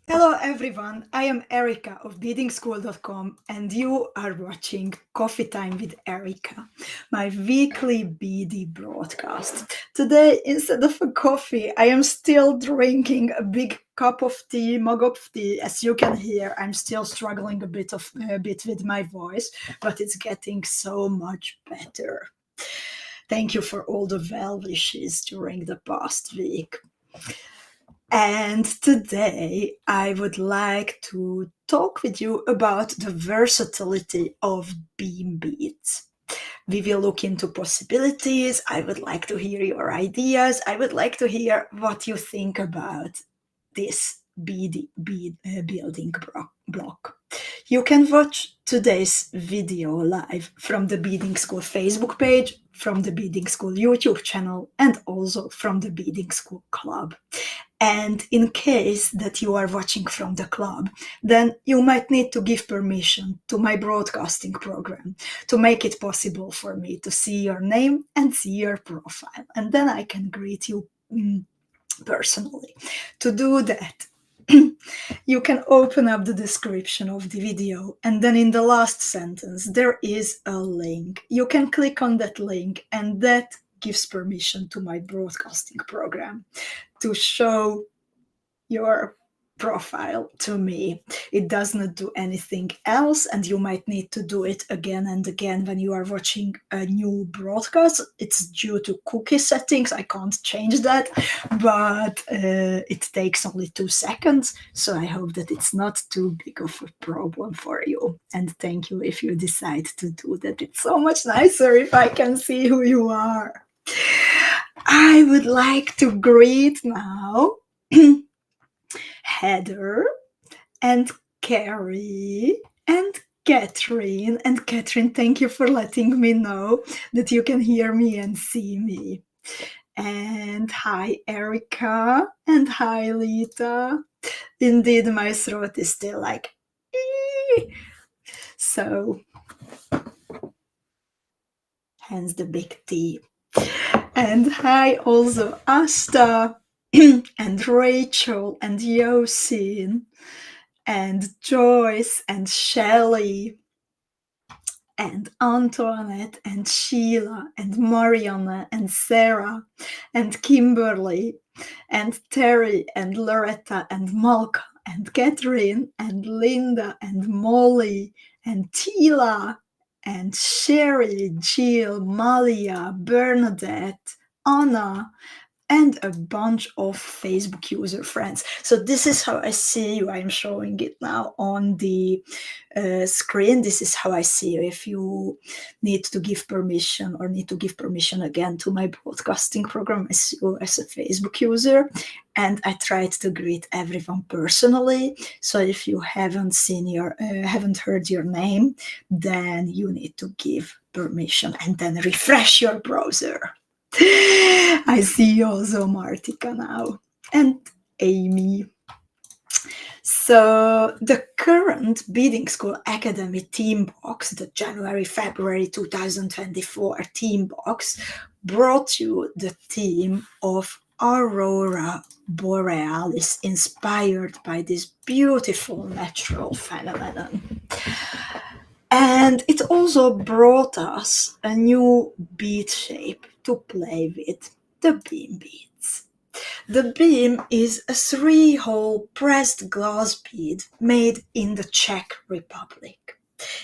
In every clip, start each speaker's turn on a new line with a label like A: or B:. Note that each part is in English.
A: Hello everyone, I am Erika of beadingschool.com and you are watching Coffee Time with Erika, my weekly beady broadcast. Today, instead of a coffee, I am still drinking a big cup of tea, mug of tea. As you can hear, I'm still struggling a bit with my voice, but it's getting so much better. Thank you for all the well wishes during the past week. And today I would like to talk with you about the versatility of beam beads. We will look into possibilities. I would like to hear your ideas. I would like to hear what you think about this building block. You can watch today's video live from the Beading School Facebook page, from the Beading School YouTube channel, and also from the Beading School Club. And in case that you are watching from the club, then you might need to give permission to my broadcasting program to make it possible for me to see your name and see your profile. And then I can greet you personally. To do that, you can open up the description of the video, and then in the last sentence there is a link. You can click on that link, and that gives permission to my broadcasting program to show your profile to me. It does not do anything else, and you might need to do it again and again when you are watching a new broadcast. It's due to cookie settings. I can't change that, but it takes only 2 seconds, so I hope that it's not too big of a problem for you. And thank you if you decide to do that. It's so much nicer if I can see who you are. I would like to greet now Heather and Carrie and Catherine. And Catherine, thank you for letting me know that you can hear me and see me. And hi, Erika. And hi, Lita. Indeed, my throat is still like, ee. So, hence the big T. And hi, also, Asta. And Rachel and Yosin and Joyce and Shelley and Antoinette and Sheila and Mariana and Sarah and Kimberly and Terry and Loretta and Malka and Catherine and Linda and Molly and Tila and Sherry, Jill, Malia, Bernadette, Anna, and a bunch of Facebook user friends. So this is how I see you. I'm showing it now on the screen. This is how I see you. If you need to give permission or need to give permission again to my broadcasting program, I see you as a Facebook user. And I tried to greet everyone personally. So if you haven't heard your name, then you need to give permission and then refresh your browser. I see also Martika now and Amy. So the current Beading School Academy theme box, the January-February 2024 theme box, brought you the theme of Aurora Borealis, inspired by this beautiful natural phenomenon. And it also brought us a new bead shape to play with, the beam beads. The beam is a 3-hole pressed glass bead made in the Czech Republic.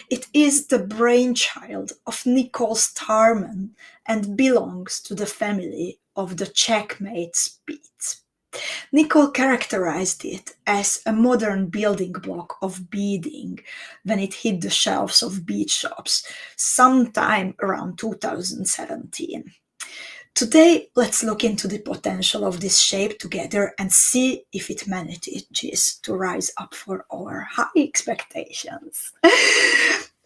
A: It is the brainchild of Nichole Starman and belongs to the family of the checkmate beads. Nichole characterized it as a modern building block of beading when it hit the shelves of bead shops sometime around 2017. Today, let's look into the potential of this shape together and see if it manages to rise up for our high expectations.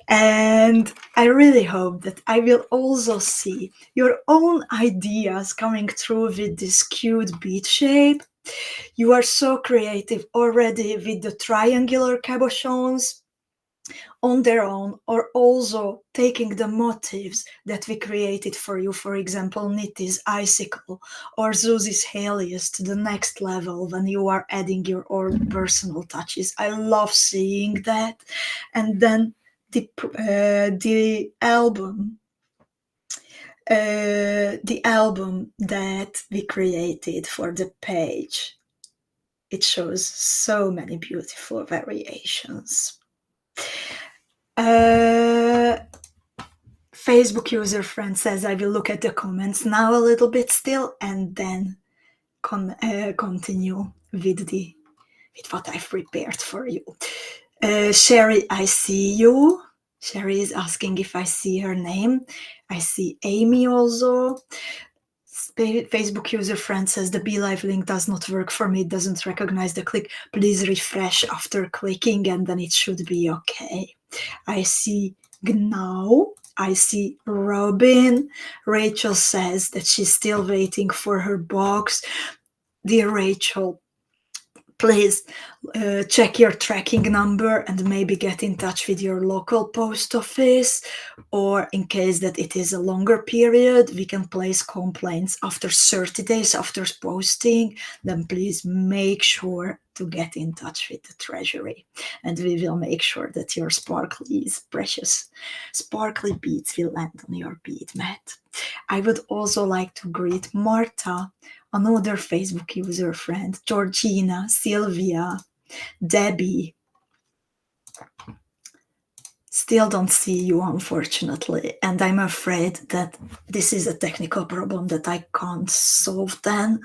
A: And I really hope that I will also see your own ideas coming through with this cute bead shape. You are so creative already with the triangular cabochons. on their own, or also taking the motifs that we created for you, for example, Nitti's icicle or Zuzi's Helios, to the next level when you are adding your own personal touches. I love seeing that. And then the album that we created for the page, it shows so many beautiful variations. Facebook user friend says, I will look at the comments now a little bit still and then continue with what I've prepared for you. Sherry, I see you. Sherry is asking if I see her name. I see Amy also. Facebook user friend says the BeLive link does not work for me. It doesn't recognize the click. Please refresh after clicking and then it should be okay. I see Gnau. I see Robin. Rachel says that she's still waiting for her box. Dear Rachel, please check your tracking number and maybe get in touch with your local post office, or in case that it is a longer period, we can place complaints after 30 days after posting. Then please make sure to get in touch with the Treasury and we will make sure that your sparkly, precious, sparkly beads will land on your bead mat. I would also like to greet Marta, another Facebook user friend, Georgina, Sylvia, Debbie. Still don't see you, unfortunately, and I'm afraid that this is a technical problem that I can't solve then.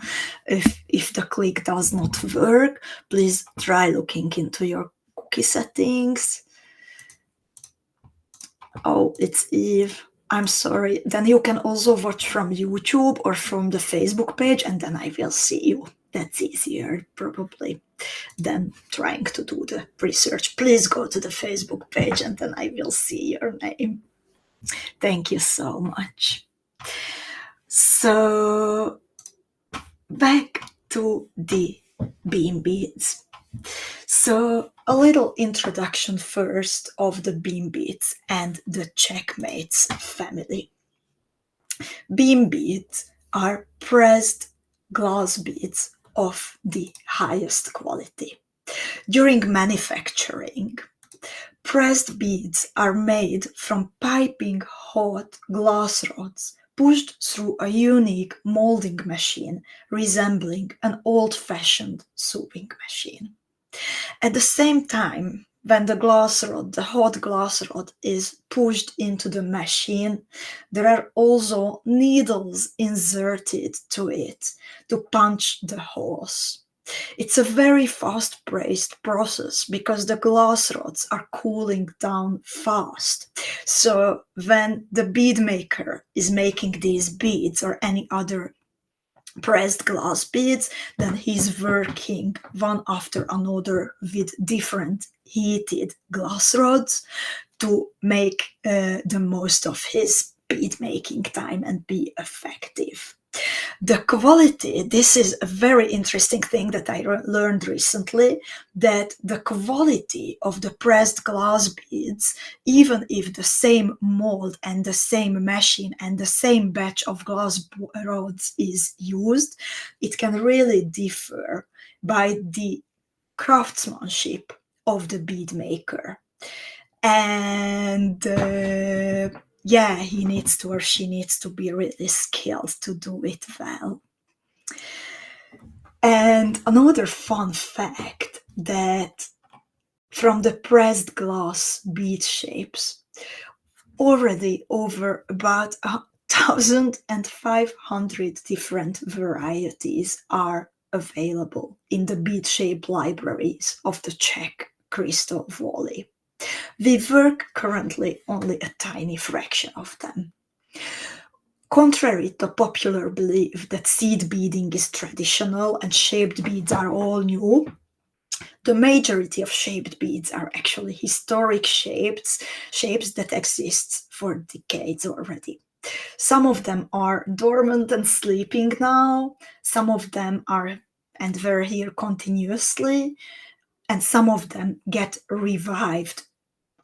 A: If the click does not work, please try looking into your cookie settings. Oh, it's Eve. I'm sorry. Then you can also watch from YouTube or from the Facebook page, and then I will see you. That's easier, probably, than trying to do the research. Please go to the Facebook page, and then I will see your name. Thank you so much. So, back to the beam beads. So, a little introduction first of the beam beads and the checkmates family. Beam beads are pressed glass beads of the highest quality. During manufacturing, pressed beads are made from piping hot glass rods pushed through a unique molding machine resembling an old-fashioned sewing machine. At the same time, when the hot glass rod is pushed into the machine, there are also needles inserted to it to punch the holes. It's a very fast-paced process because the glass rods are cooling down fast. So when the bead maker is making these beads or any other pressed glass beads, then he's working one after another with different heated glass rods to make the most of his bead making time and be effective. The quality, this is a very interesting thing that I learned recently, that the quality of the pressed glass beads, even if the same mold and the same machine and the same batch of glass rods is used, it can really differ by the craftsmanship of the bead maker. And yeah, he needs to or she needs to be really skilled to do it well. And another fun fact that from the pressed glass bead shapes, already over about 1,500 different varieties are available in the bead shape libraries of the Czech Crystal Valley. We work currently only a tiny fraction of them. Contrary to popular belief that seed beading is traditional and shaped beads are all new, the majority of shaped beads are actually historic shapes that exist for decades already. Some of them are dormant and sleeping now, some of them are and were here continuously, and some of them get revived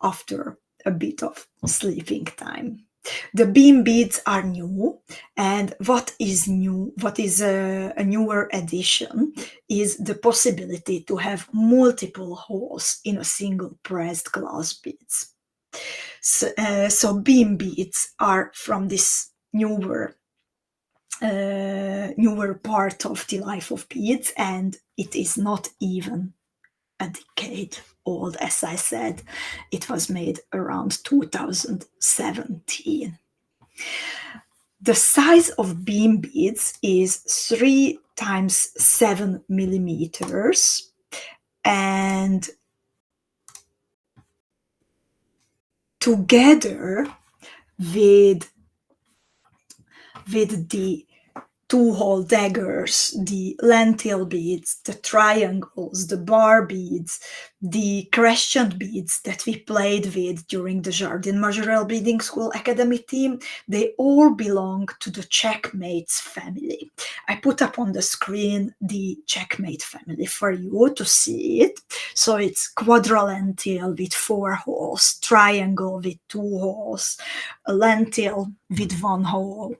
A: after a bit of sleeping time. The beam beads are new, and what is new, what is a newer addition, is the possibility to have multiple holes in a single pressed glass beads. So beam beads are from this newer part of the life of beads, and it is not even a decade old. As I said, it was made around 2017. The size of beam beads is 3 times 7 millimeters, and together with the two-hole daggers, the lentil beads, the triangles, the bar beads, the crescent beads that we played with during the Jardin Majorelle Beading School Academy team, they all belong to the Checkmates family. I put up on the screen the Checkmate family for you to see it. So it's quadrilentil with 4 holes, triangle with 2 holes, a lentil with 1 hole,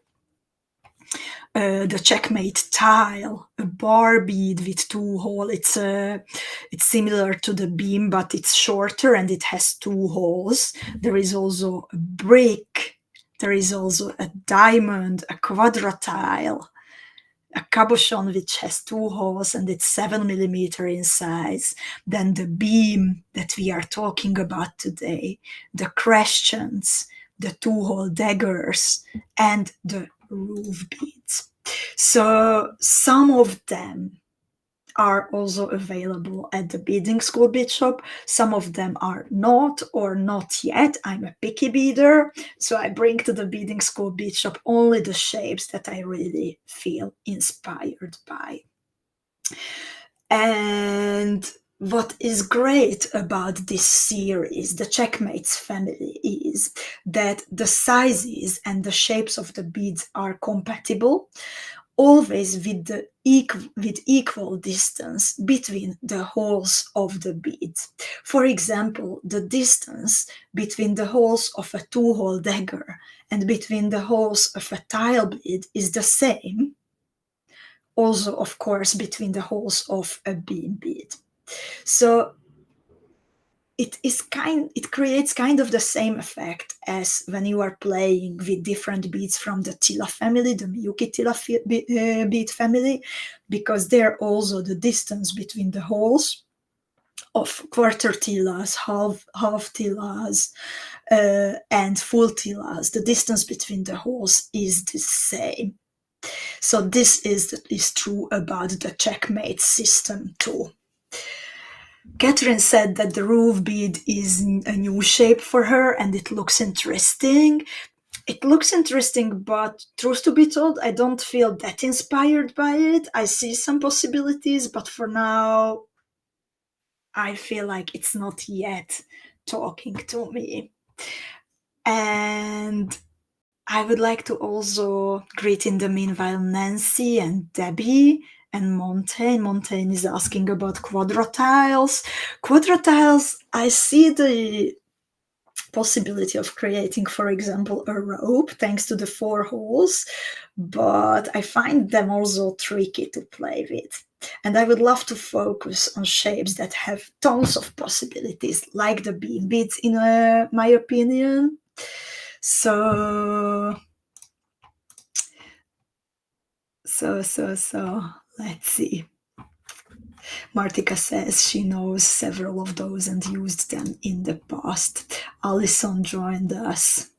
A: the Checkmate tile, a bar bead with 2 holes. It's similar to the beam, but it's shorter and it has 2 holes. There is also a brick. There is also a diamond, a quadratile, a cabochon which has 2 holes and it's 7 millimeter in size. Then the beam that we are talking about today, the crescents, the 2-hole daggers, and the roof beads. So some of them are also available at the beading school bead shop. Some of them are not, or not yet. I'm a picky beader, so I bring to the beading school bead shop only the shapes that I really feel inspired by. And what is great about this series, the Checkmates family, is that the sizes and the shapes of the beads are compatible, always with equal distance between the holes of the beads. For example, the distance between the holes of a 2-hole dagger and between the holes of a tile bead is the same. Also, of course, between the holes of a beam bead. So it creates kind of the same effect as when you are playing with different beads from the Tilla family, the Miyuki Tilla bead family, because there also the distance between the holes of quarter tillas, half tillas, and full tillas, the distance between the holes is the same. So this is true about the Checkmate system too. Catherine said that the roof bead is a new shape for her and it looks interesting. It looks interesting, but truth to be told, I don't feel that inspired by it. I see some possibilities, but for now, I feel like it's not yet talking to me. And I would like to also greet in the meanwhile Nancy and Debbie and Montaigne. Montaigne is asking about quadratiles. Quadratiles, I see the possibility of creating, for example, a rope thanks to the 4 holes, but I find them also tricky to play with. And I would love to focus on shapes that have tons of possibilities, like the beam beads, in my opinion. So let's see. Martika says she knows several of those and used them in the past. Alison joined us.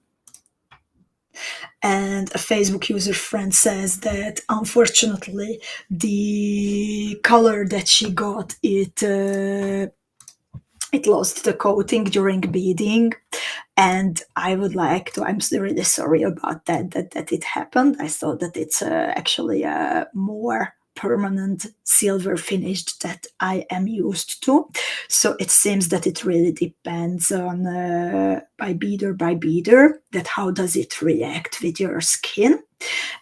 A: And a Facebook user friend says that unfortunately the color that she got, it lost the coating during beading, and I would like to, I'm really sorry about that it happened. I thought that it's actually a more permanent silver finished that I am used to. So it seems that it really depends on by beader that how does it react with your skin.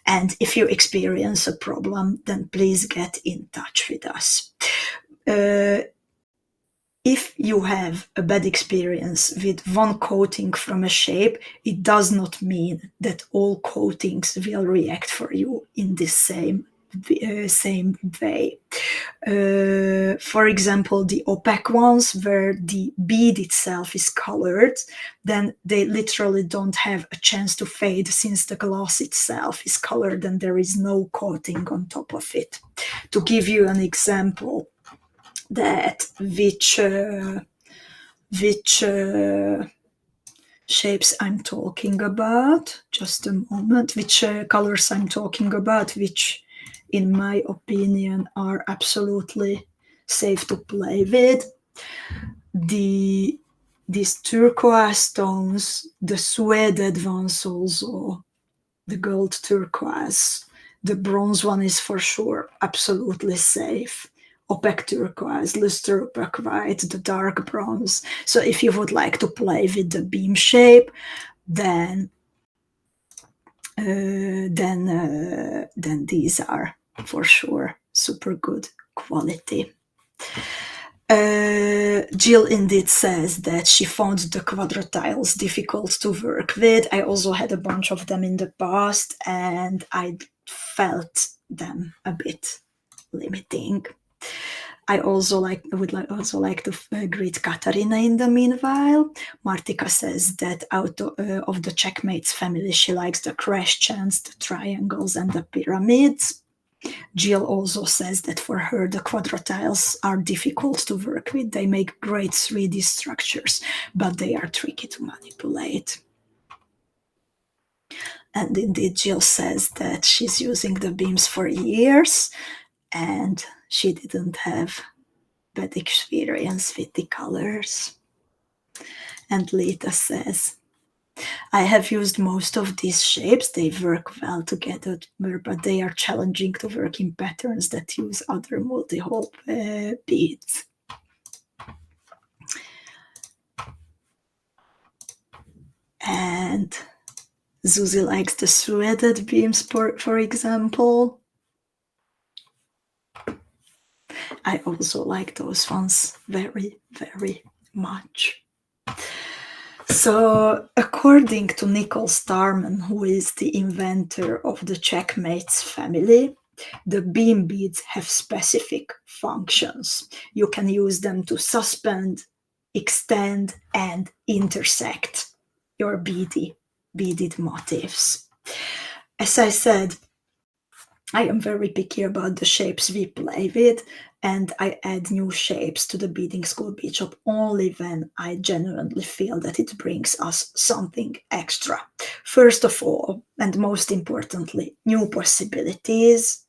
A: And if you experience a problem, then please get in touch with us. if you have a bad experience with one coating from a shape, it does not mean that all coatings will react for you in the same way. For example, the opaque ones where the bead itself is colored, then they literally don't have a chance to fade since the glass itself is colored and there is no coating on top of it. To give you an example, that which shapes I'm talking about, just a moment, which colors I'm talking about, which in my opinion are absolutely safe to play with. These turquoise stones, the suede ones also, the gold turquoise, the bronze one is for sure absolutely safe. Opaque turquoise, luster opaque white, the dark bronze. So if you would like to play with the beam shape, then these are for sure super good quality. Jill indeed says that she found the quadratiles difficult to work with. I also had a bunch of them in the past and I felt them a bit limiting. I also would also like to greet Katarina in the meanwhile. Martika says that out of the checkmates family, she likes the crescents, the triangles, and the pyramids. Jill also says that for her, the quadratiles are difficult to work with. They make great 3D structures, but they are tricky to manipulate. And indeed, Jill says that she's using the beams for years and she didn't have bad experience with the colors. And Lita says, I have used most of these shapes. They work well together, but they are challenging to work in patterns that use other multi-hole beads. And Zuzi likes the threaded beams, for example. I also like those ones very, very much. So, according to Nichole Starman, who is the inventor of the checkmates family, the beam beads have specific functions. You can use them to suspend, extend, and intersect your beaded motifs. As I said, I am very picky about the shapes we play with, and I add new shapes to the beading school bead shop only when I genuinely feel that it brings us something extra. First of all, and most importantly, new possibilities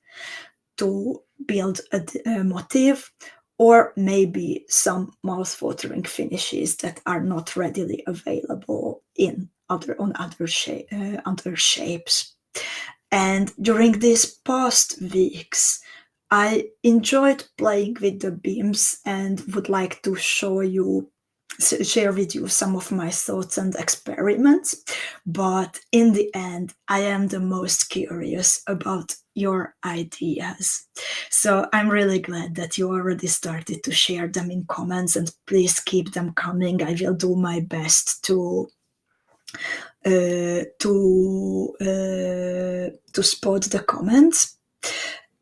A: to build a motif, or maybe some mouth-watering finishes that are not readily available on other shapes. And during these past weeks, I enjoyed playing with the beams and would like to share with you some of my thoughts and experiments. But in the end, I am the most curious about your ideas. So I'm really glad that you already started to share them in comments, and please keep them coming. I will do my best to spot the comments.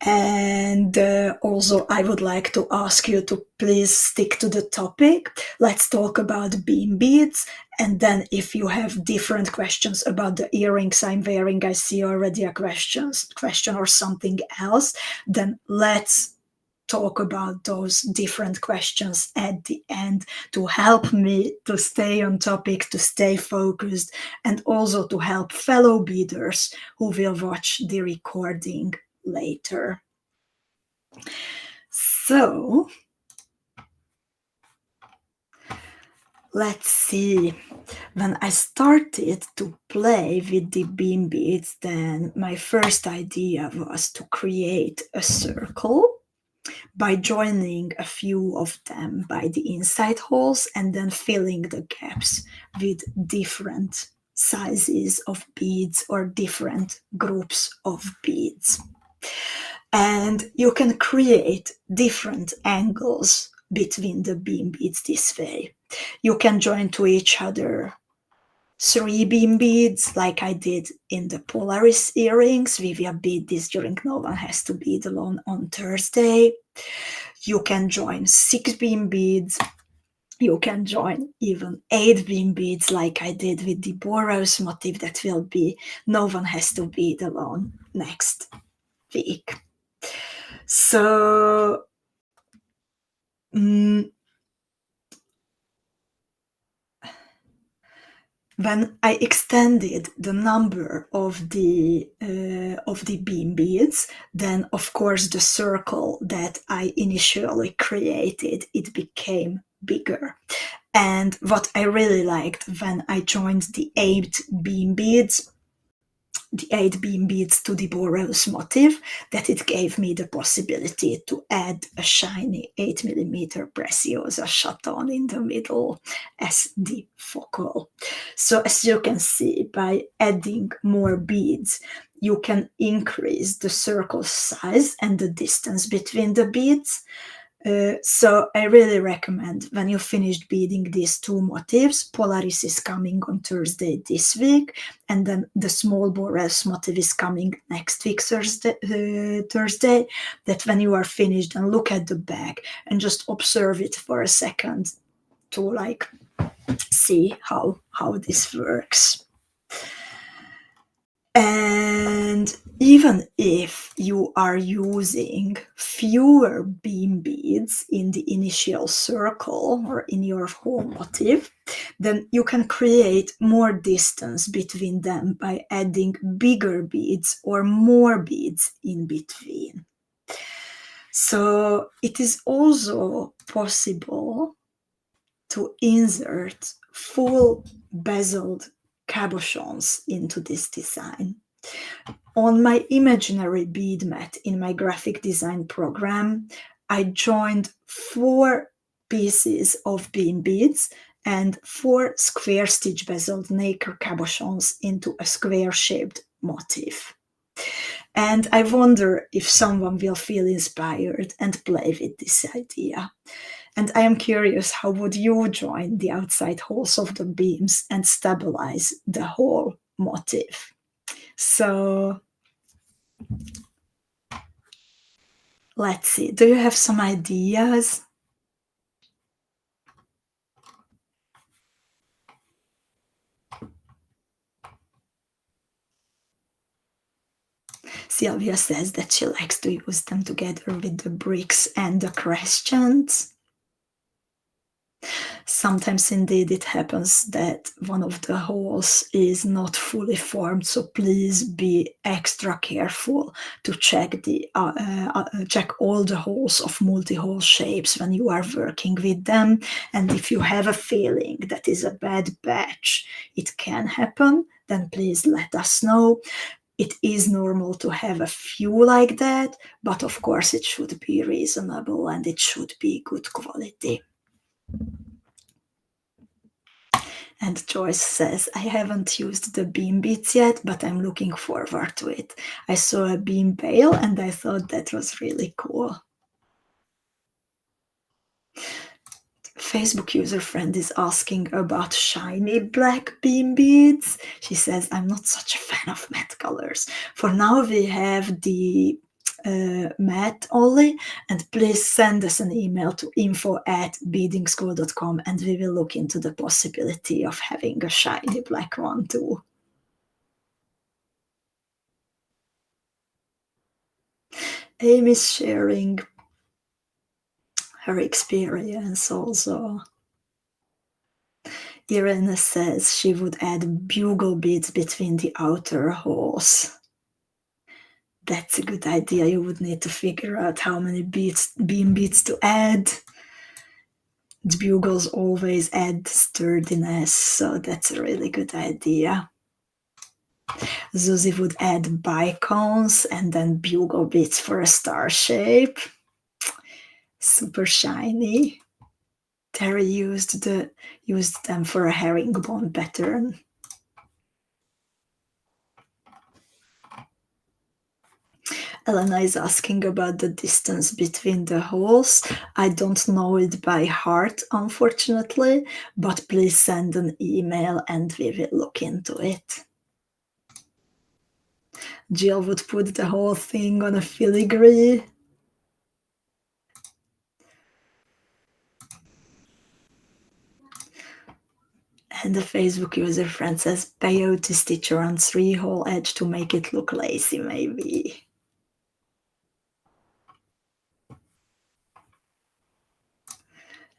A: And also, I would like to ask you to please stick to the topic. Let's talk about beam beads. And then if you have different questions about the earrings I'm wearing, I see already a question or something else, then let's talk about those different questions at the end to help me to stay on topic, to stay focused, and also to help fellow beaders who will watch the recording later. So, let's see. When I started to play with the beam beads, then my first idea was to create a circle by joining a few of them by the inside holes and then filling the gaps with different sizes of beads or different groups of beads. And you can create different angles between the beam beads this way. You can join to each other 3 beam beads like I did in the Polaris earrings. We will bead this during No One Has to Bead Alone on Thursday. You can join 6 beam beads. You can join even 8 beam beads like I did with the Boros motif that will be No One Has to Bead Alone next week. So when I extended the number of the beam beads, then of course the circle that I initially created, it became bigger. And what I really liked when I joined the 8 beam beads to the Boros motif, that it gave me the possibility to add a shiny 8mm Preciosa chaton in the middle as the focal. So as you can see, by adding more beads, you can increase the circle size and the distance between the beads. So I really recommend when you finished beading these 2 motifs. Polaris is coming on Thursday this week, and then the small Boros motif is coming next week Thursday, that when you are finished, and look at the bag and just observe it for a second to like see how this works. And even if you are using fewer beam beads in the initial circle or in your whole motif, then you can create more distance between them by adding bigger beads or more beads in between. So it is also possible to insert full bezeled cabochons into this design. On my imaginary bead mat in my graphic design program, I joined 4 pieces of beam beads and 4 square stitch bezeled nacre cabochons into a square-shaped motif. And I wonder if someone will feel inspired and play with this idea. And I am curious, how would you join the outside holes of the beams and stabilize the whole motif? So let's see, do you have some ideas? Sylvia says that she likes to use them together with the bricks and the crescents. Sometimes indeed it happens that one of the holes is not fully formed, so please be extra careful to check all the holes of multi-hole shapes when you are working with them. And if you have a feeling that is a bad batch, it can happen, then please let us know. It is normal to have a few like that, but of course it should be reasonable and it should be good quality. And Joyce says, I haven't used the beam beads yet, but I'm looking forward to it. I saw a beam bail and I thought that was really cool. Facebook user friend is asking about shiny black beam beads. She says, I'm not such a fan of matte colors. For now, we have the matte only, and please send us an email to info@beadingschool.com and we will look into the possibility of having a shiny black one too. Amy's sharing her experience also. Irene says she would add bugle beads between the outer holes. That's a good idea. You would need to figure out how many beam beads to add. The bugles always add sturdiness, so that's a really good idea. Zuzi would add bicones and then bugle beads for a star shape. Super shiny. Terry used them for a herringbone pattern. Elena is asking about the distance between the holes. I don't know it by heart, unfortunately, but please send an email and we will look into it. Jill would put the whole thing on a filigree. And the Facebook user friend says peyote stitch around 3-hole edge to make it look lacy, maybe.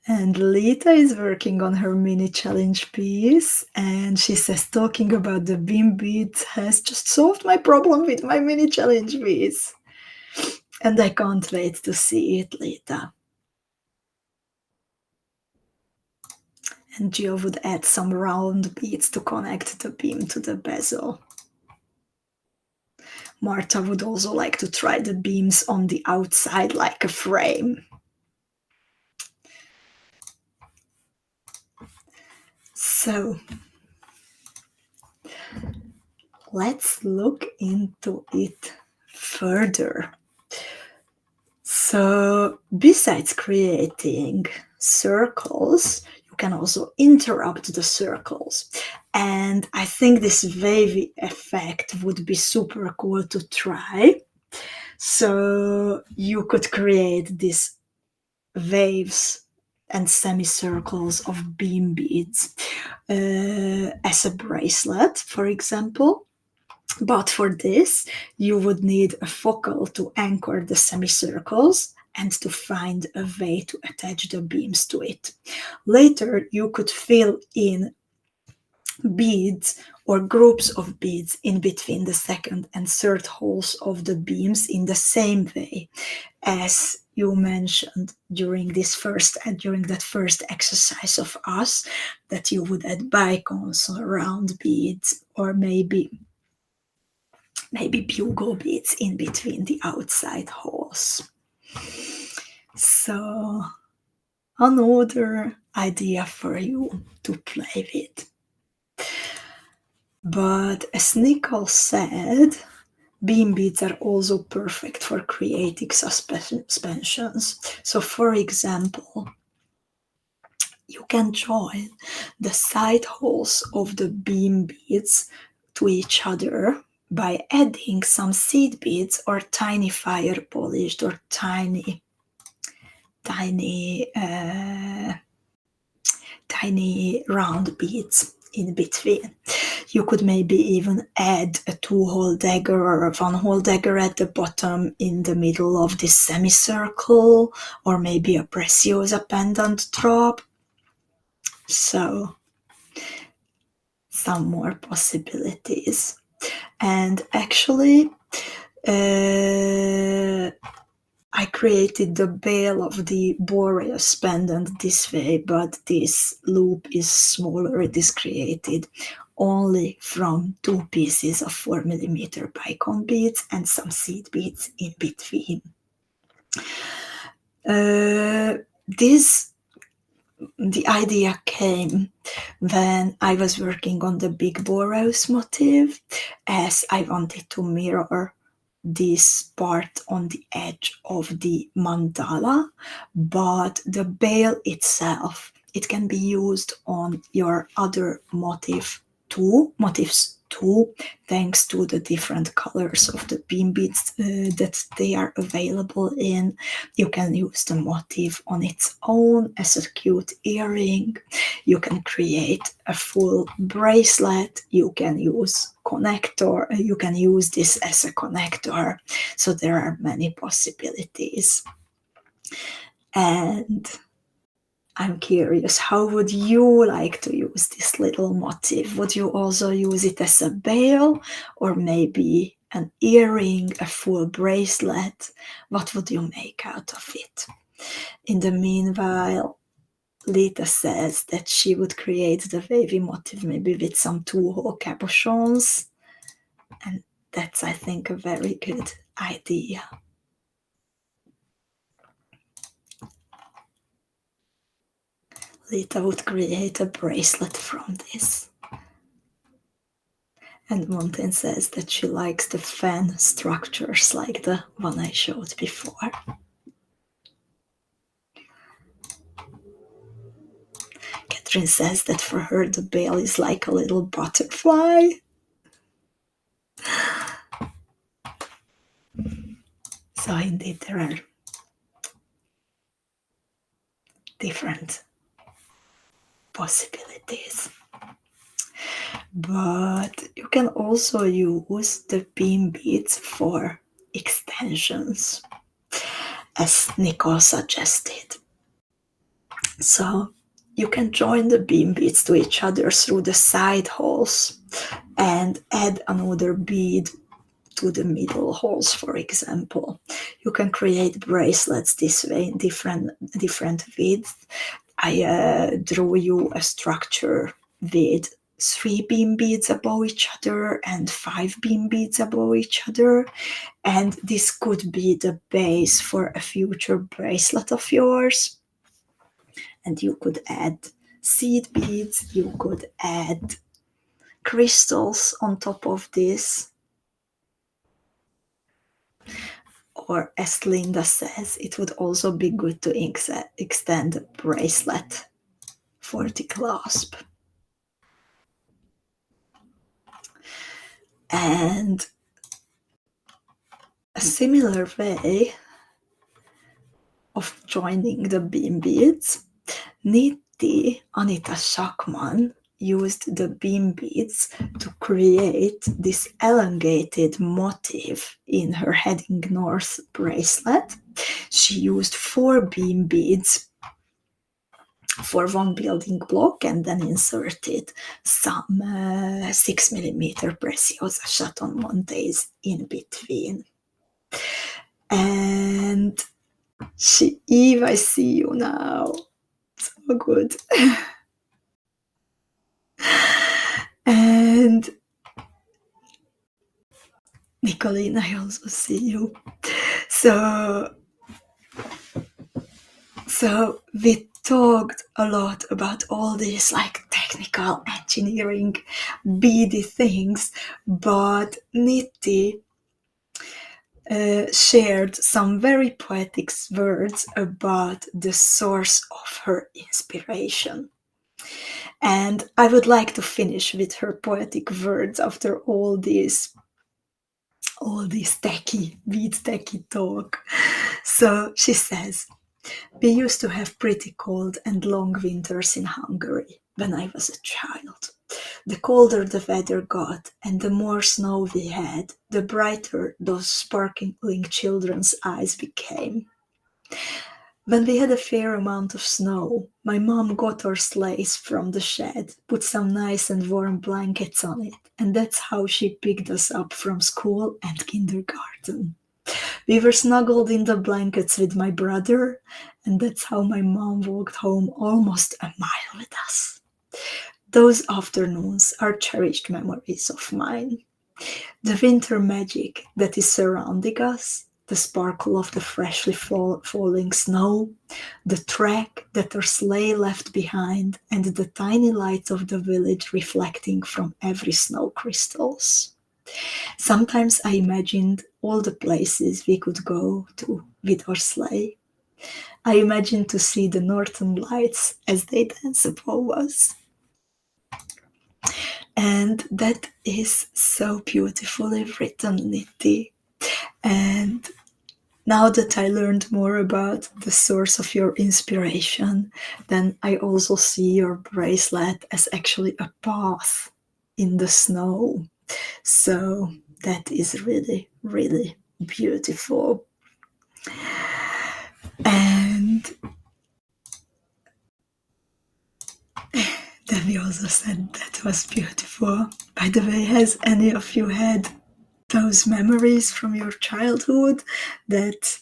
A: And Lita is working on her mini challenge piece, and she says talking about the beam beads has just solved my problem with my mini challenge piece. And I can't wait to see it, Lita. And Jill would add some round beads to connect the beam to the bezel. Marta would also like to try the beams on the outside like a frame. So let's look into it further. So besides creating circles, you can also interrupt the circles. And I think this wavy effect would be super cool to try. So you could create these waves and semicircles of beam beads as a bracelet, for example. But for this, you would need a focal to anchor the semicircles and to find a way to attach the beams to it. Later, you could fill in beads or groups of beads in between the second and third holes of the beams in the same way as you mentioned during that first exercise of us, that you would add bicons or round beads or maybe bugle beads in between the outside holes. So another idea for you to play with. But as Nichole said, beam beads are also perfect for creating suspensions. So for example, you can join the side holes of the beam beads to each other by adding some seed beads or tiny fire polished or tiny round beads in between. You could maybe even add a 2-hole dagger or a 1-hole dagger at the bottom in the middle of this semicircle, or maybe a preciosa pendant drop. So some more possibilities. And actually, I created the bail of the Boreas pendant this way, but this loop is smaller. It is created only from 2 pieces of 4mm bicon beads and some seed beads in between. The idea came when I was working on the big Boreas motif, as I wanted to mirror this part on the edge of the mandala, but the bail itself, it can be used on your other motifs too, thanks to the different colors of the beam beads that they are available in. You can use the motif on its own as a cute earring. You can create a full bracelet. You can use this as a connector. So there are many possibilities. And I'm curious, how would you like to use this little motif? Would you also use it as a bail, or maybe an earring, a full bracelet? What would you make out of it? In the meanwhile, Lita says that she would create the wavy motif maybe with some 2-hole cabochons. And that's, I think, a very good idea. Lita would create a bracelet from this. And Mountain says that she likes the fan structures like the one I showed before. Catherine says that for her the bell is like a little butterfly. So indeed there are different possibilities. But you can also use the beam beads for extensions, as Nichole suggested. So you can join the beam beads to each other through the side holes and add another bead to the middle holes, for example. You can create bracelets this way in different widths. I drew you a structure with 3 beam beads above each other and 5 beam beads above each other, and this could be the base for a future bracelet of yours. And you could add seed beads, you could add crystals on top of this. Or as Linda says, it would also be good to extend the bracelet for the clasp. And a similar way of joining the beam beads, Nitti, Anita Schachman, used the beam beads to create this elongated motif in her Heading North bracelet. She used 4 beam beads for one building block and then inserted some 6mm Preciosa Chaton Montes in between. And Eve, I see you now. So good. And Nicolene, I also see you. So we talked a lot about all these like technical engineering beady things, but Nitti shared some very poetic words about the source of her inspiration. And I would like to finish with her poetic words after all this techie talk. So she says, "We used to have pretty cold and long winters in Hungary when I was a child. The colder the weather got and the more snow we had, the brighter those sparkling children's eyes became. When we had a fair amount of snow, my mom got our sleighs from the shed, put some nice and warm blankets on it, and that's how she picked us up from school and kindergarten. We were snuggled in the blankets with my brother, and that's how my mom walked home almost a mile with us. Those afternoons are cherished memories of mine. The winter magic that is surrounding us, the sparkle of the freshly falling snow, the track that our sleigh left behind, and the tiny lights of the village reflecting from every snow crystals. Sometimes I imagined all the places we could go to with our sleigh. I imagined to see the northern lights as they dance above us. And that is so beautifully written, Nitti. And now that I learned more about the source of your inspiration, then I also see your bracelet as actually a path in the snow. So that is really, really beautiful. And Debbie also said that was beautiful. By the way, has any of you had those memories from your childhood that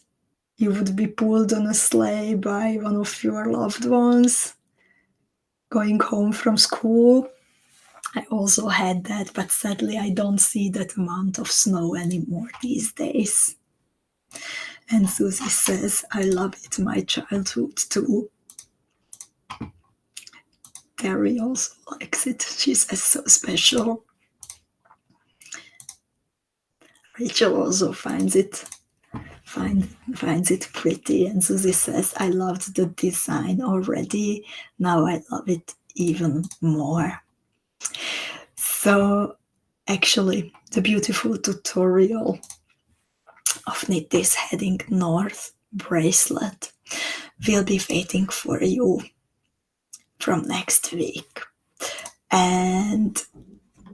A: you would be pulled on a sleigh by one of your loved ones going home from school? I also had that, but sadly I don't see that amount of snow anymore these days. And Susie says, I love it, my childhood too. Terry also likes it. She says so special. Rachel also finds it pretty, and Susie says, I loved the design already. Now I love it even more. So actually, the beautiful tutorial of Nitti's Heading North bracelet will be waiting for you from next week. And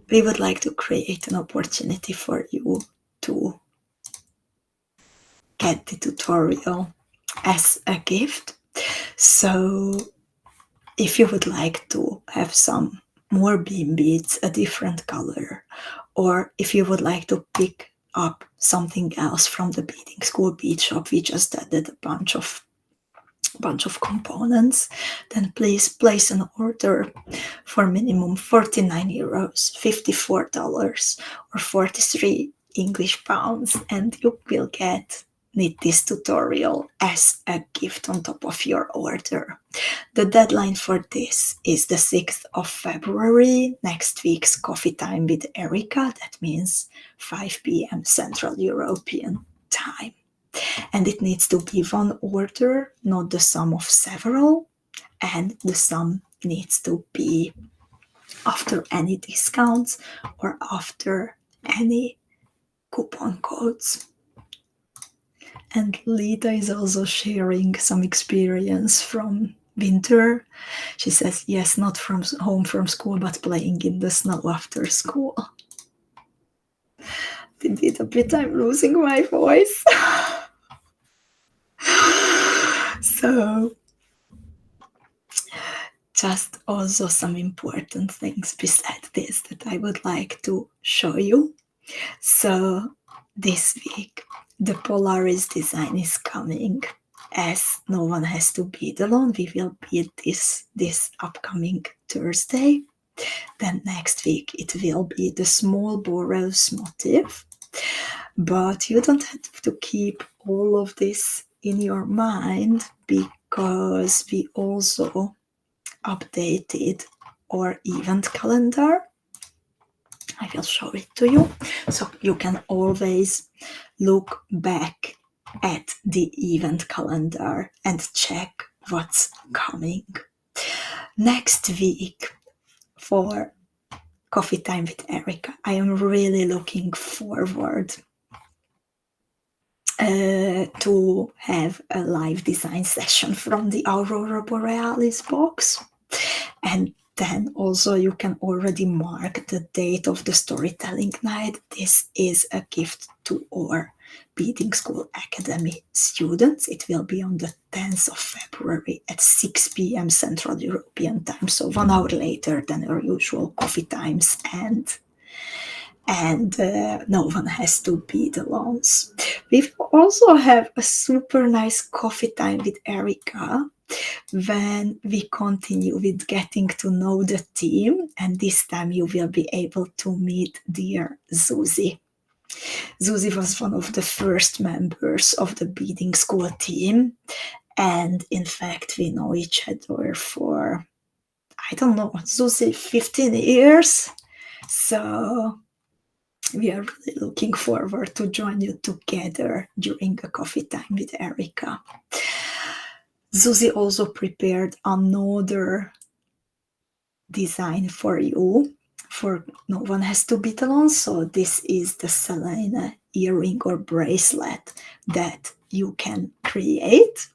A: we would like to create an opportunity for you to get the tutorial as a gift. So if you would like to have some more beam beads, a different color, or if you would like to pick up something else from the beading school bead shop, we just added a bunch of components, then please place an order for minimum 49 euros, $54 or 43 English pounds, and you will get Nitti's tutorial as a gift on top of your order. The deadline for this is the 6th of February, next week's coffee time with Erika. That means 5 p.m. Central European time. And it needs to be one order, not the sum of several, and the sum needs to be after any discounts or after any coupon codes. And Lita is also sharing some experience from winter. She says, yes, not from home from school, but playing in the snow after school. Indeed, a bit I'm losing my voice. So, just also some important things beside this that I would like to show you. So, this week, the Polaris design is coming. As no one has to bead alone, we will bead this upcoming Thursday. Then next week it will be the small borrows motif. But you don't have to keep all of this in your mind, because we also updated our event calendar. I will show it to you. So you can always look back at the event calendar and check what's coming. Next week for Coffee Time with Erika, I am really looking forward to have a live design session from the Aurora Borealis box. And then also you can already mark the date of the storytelling night. This is a gift to our Beading School Academy students. It will be on the 10th of February at 6 p.m. Central European time, so 1 hour later than our usual coffee times, and no one has to bead alone. We also have a super nice coffee time with Erika when we continue with getting to know the team, and this time you will be able to meet dear Susie. Susie was one of the first members of the beading school team, and in fact we know each other for, I don't know, Susie, 15 years. So we are really looking forward to join you together during a coffee time with Erika. Susie also prepared another design for you, for No One Has to Beat Alone. So this is the Selena earring or bracelet that you can create.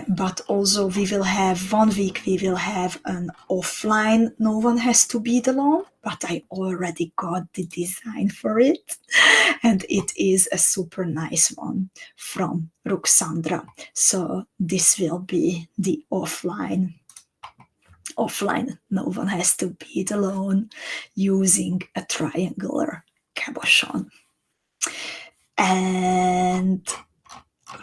A: But also we will have 1 week, we will have an offline No One Has to Beat Alone, but I already got the design for it, and it is a super nice one from Ruxandra. So this will be the offline No One Has to Beat Alone using a triangular cabochon. And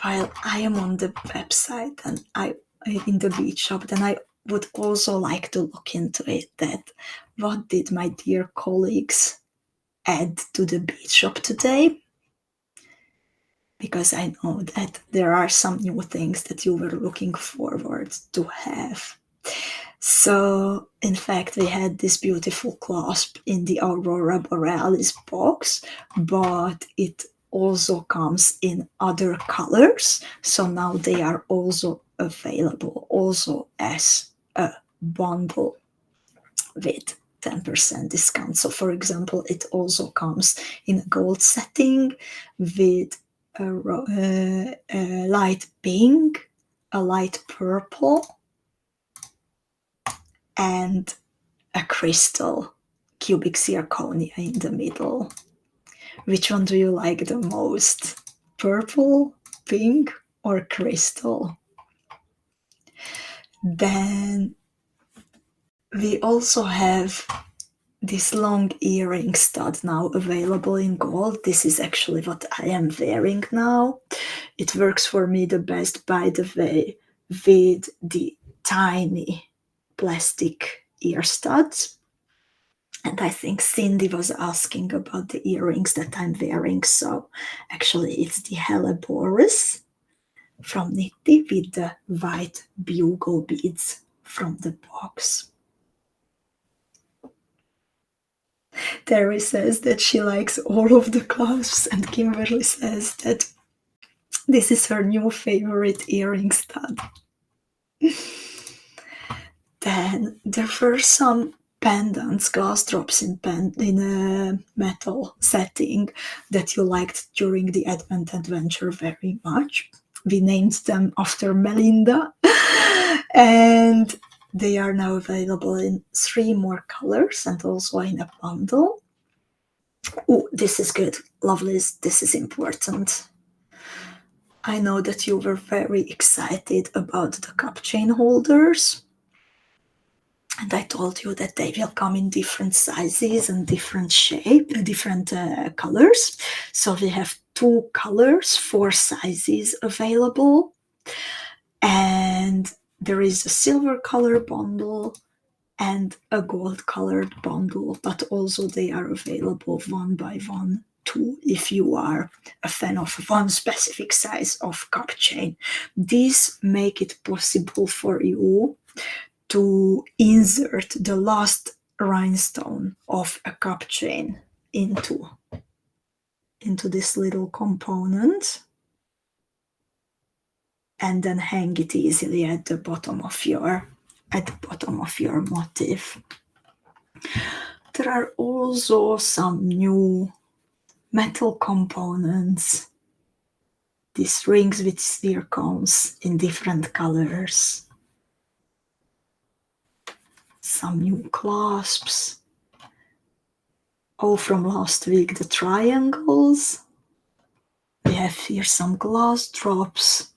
A: while I am on the website and I in the bead shop, then I would also like to look into it, that what did my dear colleagues add to the bead shop today, because I know that there are some new things that you were looking forward to have. So, in fact, we had this beautiful clasp in the Aurora Borealis box, but it also comes in other colors. So now they are also available, also as a bundle with 10% discount. So, for example, it also comes in a gold setting with a light pink, a light purple, and a crystal cubic zirconia in the middle. Which one do you like the most? Purple, pink, or crystal? Then we also have this long earring stud now available in gold. This is actually what I am wearing now. It works for me the best, by the way, with the tiny plastic ear studs. And I think Cindy was asking about the earrings that I'm wearing. So actually, it's the Helleborus from Nitti with the white bugle beads from the box. Terry says that she likes all of the clasps, and Kimberly says that this is her new favorite earring stud. Then there were some pendants, glass drops in a metal setting that you liked during the Advent Adventure very much. We named them after Melinda, and they are now available in 3 more colors and also in a bundle. Oh, this is good. Lovely. This is important. I know that you were very excited about the cup chain holders. And I told you that they will come in different sizes and different colors. So we have 2 colors, 4 sizes available. And there is a silver color bundle and a gold colored bundle, but also they are available one by one too, if you are a fan of one specific size of cup chain. These make it possible for you to insert the last rhinestone of a cup chain into this little component and then hang it easily at the bottom of your motif. There are also some new metal components, these rings with zircons in different colors, some new clasps. Oh, from last week, the triangles. We have here some glass drops,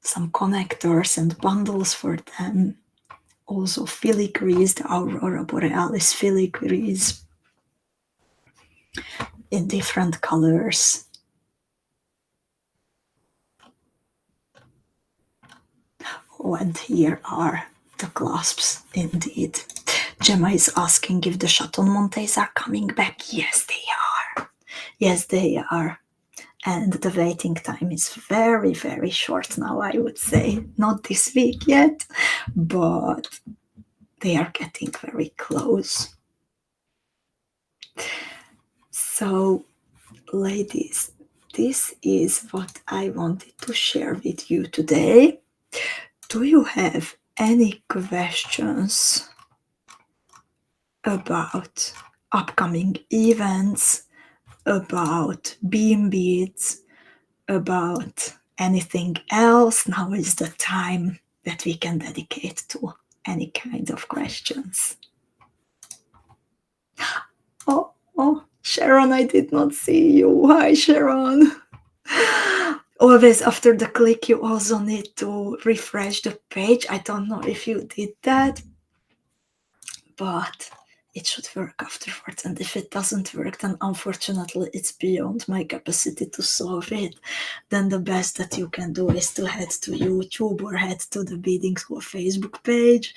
A: some connectors and bundles for them. Also filigrees, the Aurora Borealis filigrees in different colors. Oh, and here are the clasps indeed. Gemma is asking if the Chaton Montes are coming back. Yes, they are. Yes, they are. And the waiting time is very, very short now, I would say. Not this week yet, but they are getting very close. So, ladies, this is what I wanted to share with you today. Do you have any questions about upcoming events, about beam beads, about anything else? Now is the time that we can dedicate to any kind of questions. Oh, Sharon, I did not see you. Hi, Sharon. Always after the click, you also need to refresh the page. I don't know if you did that, but it should work afterwards. And if it doesn't work, then unfortunately it's beyond my capacity to solve it. Then the best that you can do is to head to YouTube or head to the Beadings Facebook page,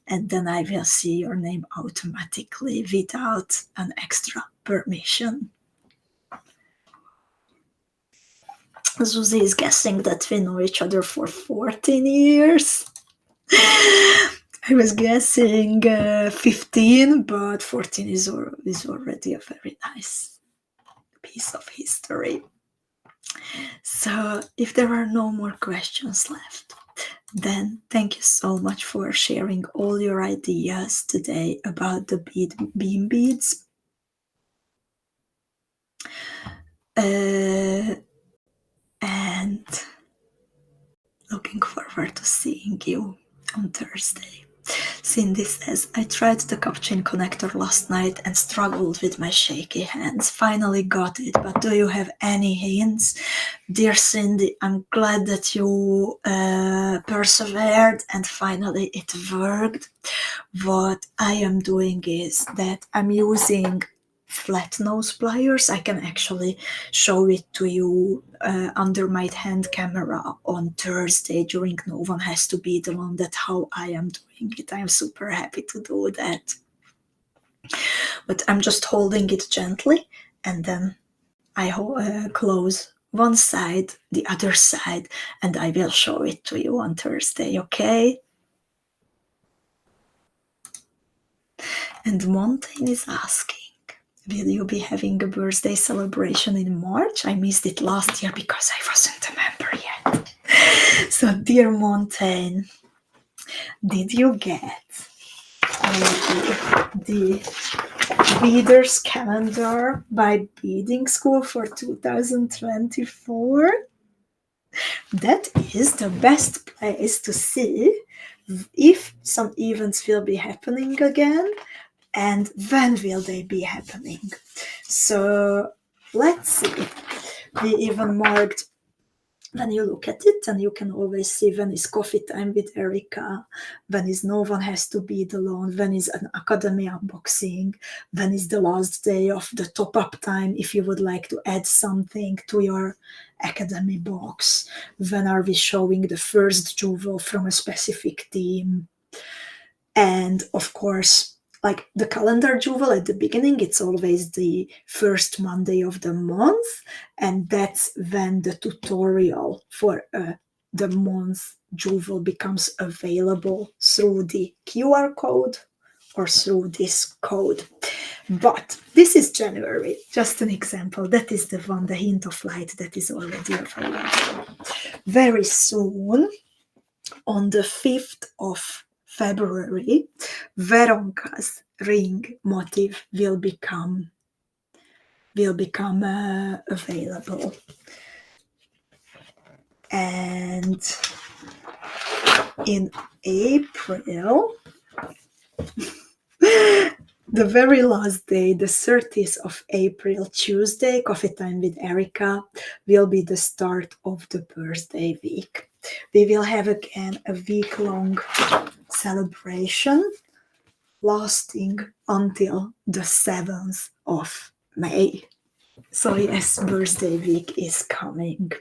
A: and then I will see your name automatically without an extra permission. Susie is guessing that we know each other for 14 years. I was guessing 15, but 14 is already a very nice piece of history. So, if there are no more questions left, then thank you so much for sharing all your ideas today about the beam beads. And looking forward to seeing you on Thursday. Cindy says, I tried the cup chain connector last night and struggled with my shaky hands. Finally got it, but do you have any hints? Dear Cindy, I'm glad that you persevered and finally it worked. What I am doing is that I'm using flat nose pliers. I can actually show it to you under my hand camera on Thursday during No One Has to Be the One. That's how I am doing it. I'm super happy to do that. But I'm just holding it gently and then I close one side, the other side, and I will show it to you on Thursday, okay? And Montaigne is asking, will you be having a birthday celebration in March? I missed it last year because I wasn't a member yet. So, dear Montaigne, did you get the Reader's Calendar by Beading School for 2024? That is the best place to see if some events will be happening again and when will they be happening. So let's see. We even marked, when you look at it, and you can always see when is coffee time with Erika, when is No One Has to Be Alone, when is an academy unboxing, when is the last day of the top-up time if you would like to add something to your academy box, when are we showing the first jewel from a specific team. And of course, like the calendar jewel at the beginning, it's always the first Monday of the month, and that's when the tutorial for the month jewel becomes available through the QR code or through this code. But this is January, just an example. That is the one, the hint of light, that is already available. Very soon, on the 5th of February, Veronka's ring motif will become available. And in April, the very last day, the 30th of April, Tuesday, Coffee Time with Erika, will be the start of the birthday week. We will have again a week-long celebration lasting until the 7th of May. So yes, birthday week is coming.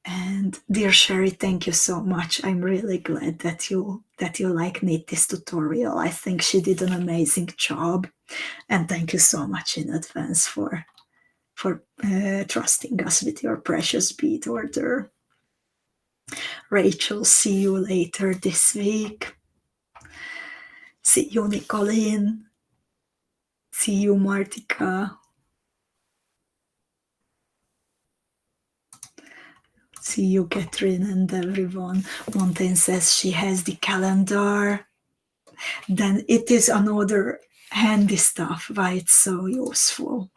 A: And dear Sherry, thank you so much. I'm really glad that you like Nitti's tutorial. I think she did an amazing job. And thank you so much in advance for trusting us with your precious bead order. Rachel, see you later this week. See you, Nichole. See you, Martika. See you, Catherine, and everyone. Montaigne says she has the calendar. Then it is another handy stuff why it's so useful.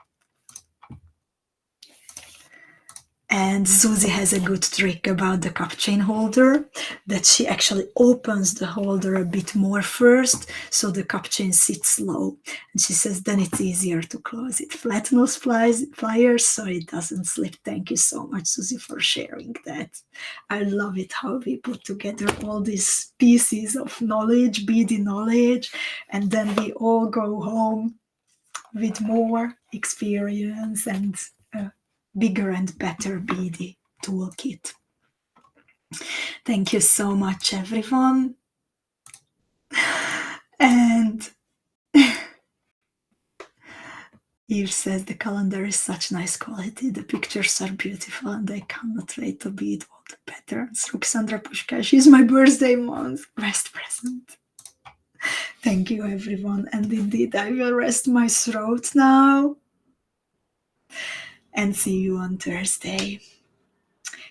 A: And Susie has a good trick about the cup chain holder, that she actually opens the holder a bit more first so the cup chain sits low. And she says then it's easier to close it. Flat nose pliers so it doesn't slip. Thank you so much, Susie, for sharing that. I love it how we put together all these pieces of knowledge, beady knowledge, and then we all go home with more experience and bigger and better beady toolkit. Thank you so much, everyone. And Eve says the calendar is such nice quality. The pictures are beautiful and I cannot wait to bead all the patterns. Ruxandra Pushkash is my birthday month. Best present. Thank you, everyone. And indeed, I will rest my throat now. And see you on Thursday.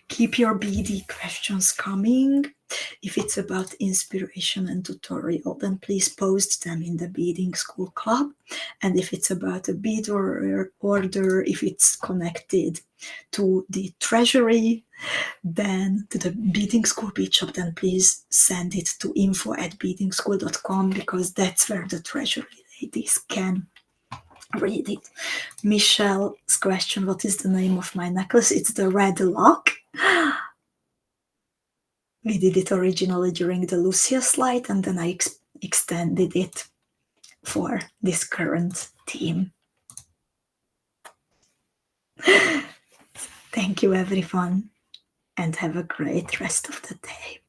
A: Keep your beady questions coming. If it's about inspiration and tutorial, then please post them in the Beading School Club. And if it's about a bead order, if it's connected to the treasury, then to the Beading School bead shop, then please send it to info@beadingschool.com, because that's where the treasury ladies can read it. Michelle's question, what is the name of my necklace? It's the Red Lock. We did it originally during the Lucia slide, and then I extended it for this current theme. Thank you, everyone, and have a great rest of the day.